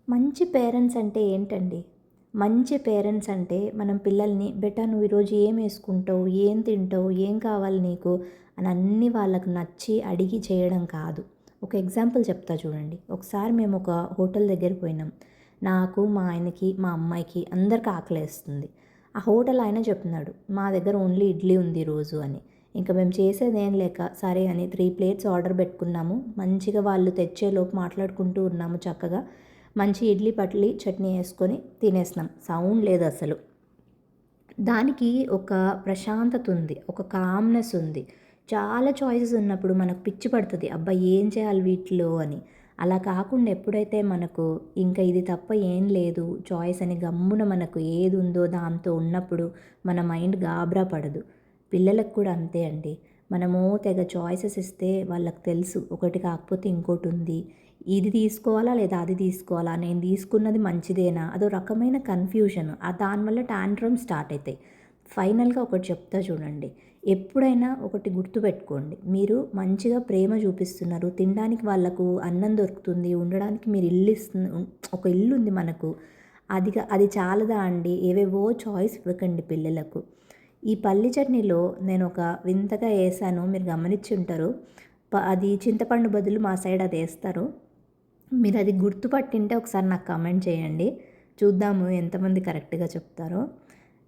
మంచి పేరెంట్స్ అంటే ఏంటండి? మంచి పేరెంట్స్ అంటే మనం పిల్లల్ని బేటా నువ్వు ఈరోజు ఏం యేసుకుంటావు? ఏం తింటావు? ఏం కావాలి నీకు? అని అన్నీ వాళ్ళకి నచ్చి అడిగి చేయడం కాదు. ఒక ఎగ్జాంపుల్ చెప్తా చూడండి. ఒకసారి మేము ఒక హోటల్ దగ్గరికి పోయినాం. నాకు, మా ఆయనకి, మా అమ్మాయికి అందరికి ఆకలేస్తుంది. ఆ హోటల్ ఆయన చెప్తున్నాడు, మా దగ్గర ఓన్లీ ఇడ్లీ ఉంది ఈరోజు అని. ఇంక మేము చేసేదేం లేక సరే అని 3 ప్లేట్స్ ఆర్డర్ పెట్టుకున్నాము. మంచిగా వాళ్ళు తెచ్చేలోపు మాట్లాడుకుంటూ ఉన్నాము చక్కగా. మంచి ఇడ్లీ పట్లి చట్నీ వేసుకొని తినేసినాం. సౌండ్ లేదసలు. దానికి ఒక ప్రశాంతత ఉంది. ఒక కామ్‌నెస్ ఉంది. చాలా చాయిసెస్ ఉన్నప్పుడు మనకు పిచ్చి పడతది. అబ్బా! ఏం చేయాలి వీటిలో అని. అలా కాకుండా ఎప్పుడైతే మనకు ఇంకా ఇది తప్ప ఏం లేదు చాయిస్ అని గమ్మున మనకు ఏదుందో దాంతో ఉన్నప్పుడు మన మైండ్ గాబరా పడదు. పిల్లలకు కూడా అంతే అండి. మనము తెగ చాయిసెస్ ఇస్తే వాళ్ళకి తెలుసు ఒకటి కాకపోతే ఇంకోటుంది. ఇది తీసుకోవాలా లేదా అది తీసుకోవాలా? నేను తీసుకున్నది మంచిదేనా? అదో రకమైన కన్‌ఫ్యూజన్. దానివల్ల టాంట్రమ్స్ స్టార్ట్ అయితాయి. ఫైనల్‌గా ఒకటి చెప్తా చూడండి. ఎప్పుడైనా ఒకటి గుర్తుపెట్టుకోండి. మీరు మంచిగా ప్రేమ చూపిస్తున్నారు. తినడానికి వాళ్ళకు అన్నం దొరుకుతుంది. ఉండడానికి మీరు ఒక ఇల్లుంది మనకు. అది చాలదా అండి? ఏవేవో చాయిస్ ఇవ్వకండి పిల్లలకు. ఈ పల్లి చట్నీలో నేనొక వింతగా ఏశాను. మీరు గమనించుంటారు. అది చింతపండు బదులు మా సైడ్ అదేస్తారు. మీరది గుర్తుపట్టింటే ఒకసారి నాకు కామెంట్ చేయండి. చూద్దాము ఎంతమంది కరెక్ట్‌గా చెప్తారో.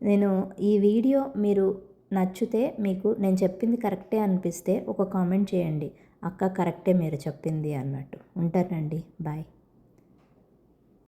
నేను ఈ వీడియో మీరు నచ్చితే మీకు నేను చెప్పింది కరెక్టే అనిపిస్తే ఒక కామెంట్ చేయండి. అక్క కరెక్టే మీరు చెప్పింది అన్నట్టు. ఉంటానండి. బాయ్.